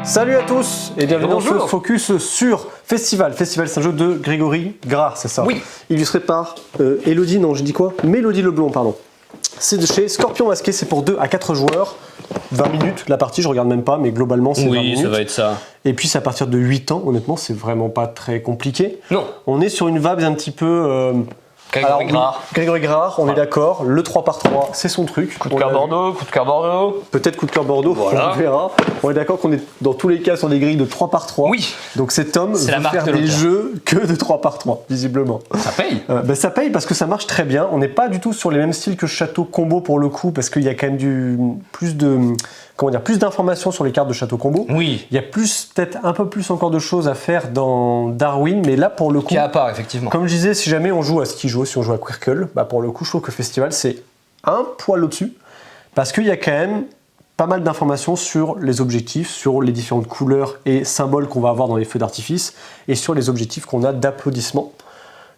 Salut à tous et bienvenue dans ce Bonjour. focus sur Festival. Festival, c'est un jeu de Grégory Grard, c'est ça? Oui. Illustré par Elodie, non, je dis quoi? Mélodie Leblond, pardon. C'est de chez Scorpion Masqué, c'est pour 2 à 4 joueurs. 20 minutes la partie, je regarde même pas, mais globalement c'est 20 minutes. Oui, ça va être ça. Et puis c'est à partir de 8 ans, honnêtement, c'est vraiment pas très compliqué. Non. On est sur une vibe un petit peu. Grégory Grard. Grégory Grard, on est d'accord. Le 3x3, c'est son truc. Coup de cœur Bordeaux, coup de cœur Bordeaux. Peut-être coup de cœur Bordeaux, Voilà. on verra. On est d'accord qu'on est dans tous les cas sur des grilles de 3x3. Oui. Donc cet homme C'est la veut marque faire de des l'auteur. jeux que de 3x3, visiblement. Ça paye. Ça paye parce que ça marche très bien. On n'est pas du tout sur les mêmes styles que Château Combo pour le coup, parce qu'il y a quand même plus d'informations sur les cartes de Château Combo. Oui. Il y a peut-être un peu plus encore de choses à faire dans Darwin, mais là pour le coup, Qui est à part, effectivement. comme je disais, si jamais on joue à Skijo, si on joue à Quirkle, bah pour le coup, je trouve que Festival c'est un poil au-dessus, parce qu'il y a quand même pas mal d'informations sur les objectifs, sur les différentes couleurs et symboles qu'on va avoir dans les feux d'artifice, et sur les objectifs qu'on a d'applaudissements.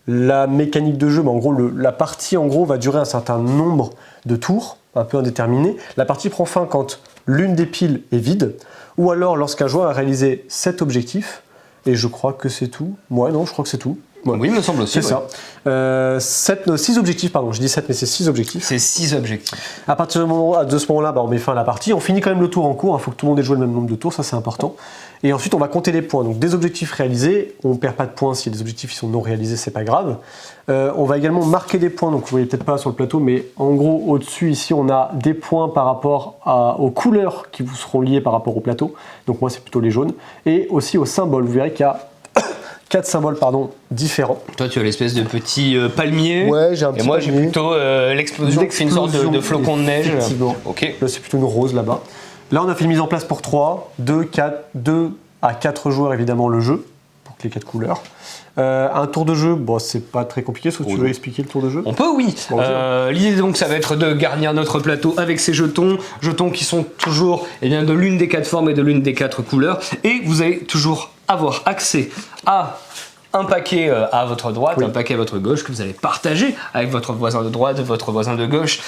La mécanique de jeu, en gros, la partie en gros va durer un certain nombre de tours, un peu indéterminé. La partie prend fin quand l'une des piles est vide, ou alors lorsqu'un joueur a réalisé 7 objectifs, et je crois que c'est tout. Ouais, non, je crois que c'est tout. Ouais. Oui, il me semble aussi. C'est ouais. ça. 6 objectifs, pardon, je dis 7, mais c'est 6 objectifs. C'est 6 objectifs. À partir de ce moment-là, on met fin à la partie. On finit quand même le tour en cours. Il faut que tout le monde ait joué le même nombre de tours, ça c'est important. Et ensuite, on va compter les points. Donc, des objectifs réalisés, on ne perd pas de points si des objectifs sont non réalisés, c'est pas grave. On va également marquer des points. Donc, vous voyez peut-être pas sur le plateau, mais en gros, au-dessus, ici, on a des points par rapport aux couleurs qui vous seront liées par rapport au plateau. Donc, moi, c'est plutôt les jaunes. Et aussi aux symboles. Vous verrez qu'il y a 4 symboles différents. Toi, tu as l'espèce de petit palmier. Ouais, j'ai un petit Et moi, j'ai palmier. plutôt l'explosion qui fait une sorte de flocon de neige. Effectivement. Ok. Là, c'est plutôt une rose là-bas. Là, on a fait une mise en place pour 3, 2 à 4 joueurs, évidemment, le jeu, pour les 4 couleurs. Un tour de jeu, c'est pas très compliqué, sauf que tu veux expliquer le tour de jeu? On peut, oui. L'idée donc, ça va être de garnir notre plateau avec ces jetons qui sont toujours de l'une des 4 formes et de l'une des 4 couleurs. Et vous allez toujours avoir accès à un paquet à votre droite, un paquet à votre gauche que vous allez partager avec votre voisin de droite, votre voisin de gauche.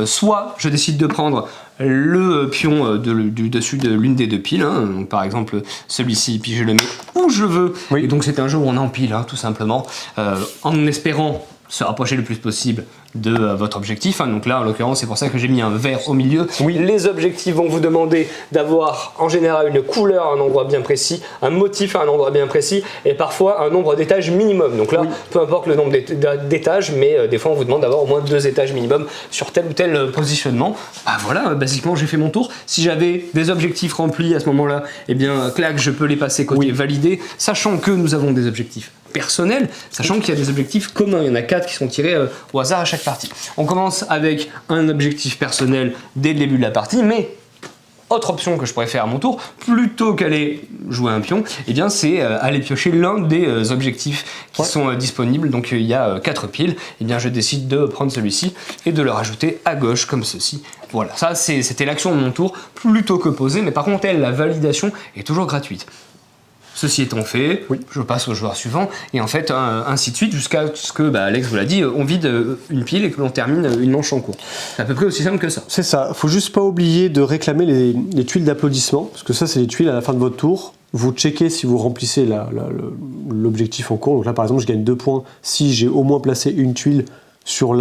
Soit je décide de prendre le pion du dessus de l'une des 2 piles, donc par exemple celui-ci, puis je le mets où je veux. Oui. Et donc c'est un jeu où on empile, tout simplement, en espérant se rapprocher le plus possible de votre objectif. Donc là, en l'occurrence, c'est pour ça que j'ai mis un vert au milieu. Oui. Les objectifs vont vous demander d'avoir en général une couleur à un endroit bien précis, un motif à un endroit bien précis, et parfois un nombre d'étages minimum. Donc là, peu importe le nombre d'étages, mais des fois on vous demande d'avoir au moins 2 étages minimum sur tel ou tel positionnement. Voilà, basiquement j'ai fait mon tour. Si j'avais des objectifs remplis à ce moment-là, clac, je peux les passer côté validé, sachant que nous avons des objectifs personnels, sachant qu'il y a des objectifs communs. Il y en a 4 qui sont tirés au hasard à chaque partie. On commence avec un objectif personnel dès le début de la partie, mais autre option que je pourrais faire à mon tour, plutôt qu'aller jouer un pion, c'est aller piocher l'un des objectifs qui sont disponibles. Donc il y a 4 piles, je décide de prendre celui-ci et de le rajouter à gauche comme ceci. Voilà, ça c'était l'action de mon tour, plutôt que posée, mais par contre la validation est toujours gratuite. Ceci étant fait, je passe au joueur suivant, et en fait, ainsi de suite, jusqu'à ce que, Alex vous l'a dit, on vide une pile et que l'on termine une manche en cours. C'est à peu près aussi simple que ça. C'est ça. Faut juste pas oublier de réclamer les tuiles d'applaudissement, parce que ça, c'est les tuiles à la fin de votre tour. Vous checkez si vous remplissez l'objectif en cours. Donc là, par exemple, je gagne 2 points si j'ai au moins placé une tuile sur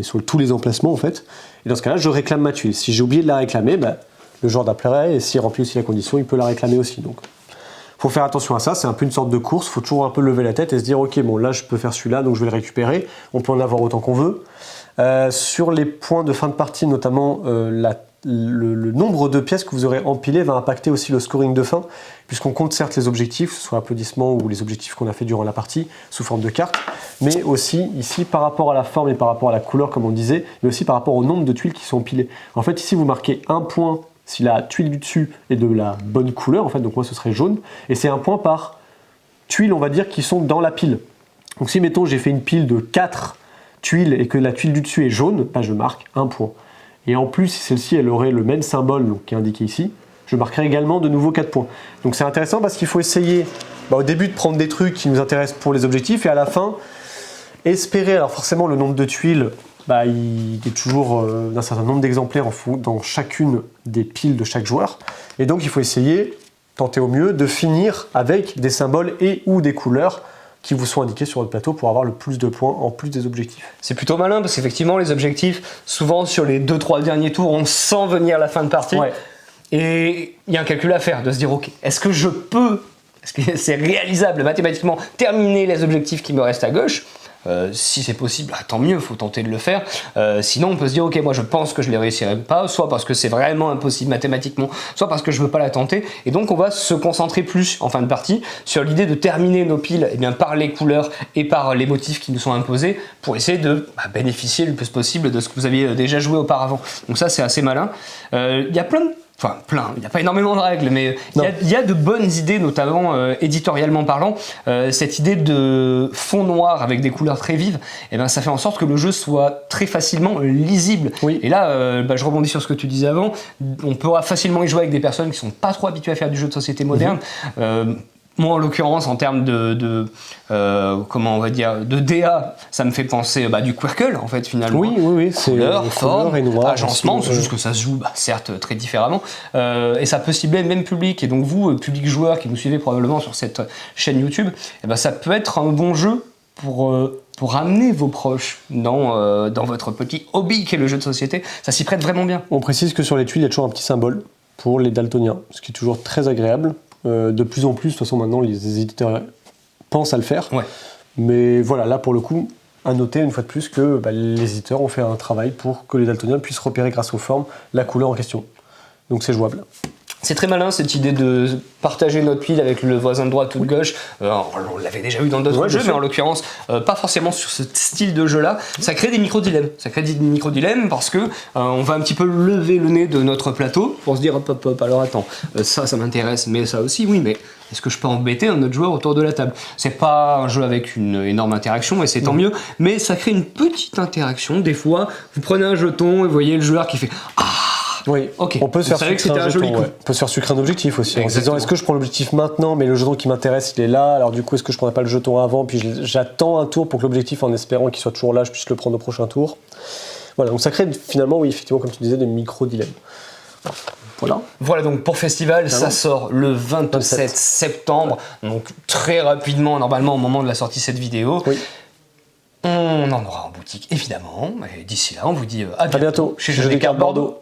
sur tous les emplacements, en fait. Et dans ce cas-là, je réclame ma tuile. Si j'ai oublié de la réclamer, le joueur d'après, et s'il remplit aussi la condition, il peut la réclamer aussi. Donc, faut faire attention à ça, c'est un peu une sorte de course, il faut toujours un peu lever la tête et se dire ok, là je peux faire celui-là, donc je vais le récupérer, on peut en avoir autant qu'on veut. Sur les points de fin de partie, notamment le nombre de pièces que vous aurez empilées va impacter aussi le scoring de fin, puisqu'on compte certes les objectifs, que ce soit applaudissements ou les objectifs qu'on a fait durant la partie, sous forme de cartes, mais aussi ici par rapport à la forme et par rapport à la couleur comme on disait, mais aussi par rapport au nombre de tuiles qui sont empilées. En fait ici vous marquez 1 point si la tuile du dessus est de la bonne couleur, en fait, donc moi ce serait jaune, et c'est 1 point par tuile, on va dire, qui sont dans la pile. Donc si, mettons, j'ai fait une pile de 4 tuiles et que la tuile du dessus est jaune, je marque 1 point. Et en plus, si celle-ci, elle aurait le même symbole qui est indiqué ici, je marquerai également de nouveau 4 points. Donc c'est intéressant parce qu'il faut essayer, au début, de prendre des trucs qui nous intéressent pour les objectifs, et à la fin, espérer, alors forcément, le nombre de tuiles, bah, il est toujours d'un certain nombre d'exemplaires dans chacune des piles de chaque joueur. Et donc il faut essayer, tenter au mieux, de finir avec des symboles et ou des couleurs qui vous sont indiqués sur votre plateau pour avoir le plus de points en plus des objectifs. C'est plutôt malin parce qu'effectivement les objectifs, souvent sur les 2-3 derniers tours, on sent venir la fin de partie. Ouais. Et il y a un calcul à faire, de se dire ok, est-ce que c'est réalisable mathématiquement, terminer les objectifs qui me restent à gauche? Si c'est possible, tant mieux, il faut tenter de le faire. Sinon, on peut se dire, ok, moi je pense que je ne les réussirai pas, soit parce que c'est vraiment impossible mathématiquement, soit parce que je ne veux pas la tenter. Et donc, on va se concentrer plus en fin de partie sur l'idée de terminer nos piles par les couleurs et par les motifs qui nous sont imposés pour essayer de bénéficier le plus possible de ce que vous aviez déjà joué auparavant. Donc ça, c'est assez malin. Il y a plein, il n'y a pas énormément de règles, mais il y a de bonnes idées, notamment éditorialement parlant. Cette idée de fond noir avec des couleurs très vives, ça fait en sorte que le jeu soit très facilement lisible. Oui. Et là, je rebondis sur ce que tu disais avant, on pourra facilement y jouer avec des personnes qui ne sont pas trop habituées à faire du jeu de société moderne. Moi, en l'occurrence, en termes de DA, ça me fait penser du Quirkle, en fait, finalement. Oui, c'est couleur, forme, et noir, agencement, c'est juste que ça se joue, certes, très différemment. Et ça peut cibler le même public. Et donc, vous, public joueur qui nous suivez probablement sur cette chaîne YouTube, ça peut être un bon jeu pour amener vos proches dans votre petit hobby qui est le jeu de société. Ça s'y prête vraiment bien. On précise que sur les tuiles, il y a toujours un petit symbole pour les daltoniens, ce qui est toujours très agréable. De plus en plus, de toute façon, maintenant, les éditeurs pensent à le faire. Ouais. Mais voilà, là, pour le coup, à noter une fois de plus que les éditeurs ont fait un travail pour que les daltoniens puissent repérer grâce aux formes la couleur en question. Donc c'est jouable. C'est très malin cette idée de partager notre pile avec le voisin de droite ou de gauche. On l'avait déjà eu dans d'autres jeux, mais en l'occurrence, pas forcément sur ce style de jeu-là. Ça crée des micro-dilemmes. Parce que on va un petit peu lever le nez de notre plateau pour se dire hop, alors attends, ça m'intéresse, mais ça aussi, oui, mais est-ce que je peux embêter un autre joueur autour de la table? C'est pas un jeu avec une énorme interaction, et c'est tant mieux, mais ça crée une petite interaction. Des fois, vous prenez un jeton et vous voyez le joueur qui fait oui, ok. On peut se faire sucrer un jeton, On peut se faire sucrer un objectif aussi. Exactement. En se disant, est-ce que je prends l'objectif maintenant, mais le jeton qui m'intéresse, il est là, alors du coup, est-ce que je prendrais pas le jeton avant, puis j'attends un tour pour que l'objectif, en espérant qu'il soit toujours là, je puisse le prendre au prochain tour. Voilà, donc ça crée finalement, oui, effectivement, comme tu disais, des micro-dilemmes. Voilà donc pour Festival, ça sort le 27 septembre, donc très rapidement, normalement au moment de la sortie de cette vidéo. Oui. On en aura en boutique évidemment, et d'ici là on vous dit à bientôt chez Jeux des cartes Bordeaux.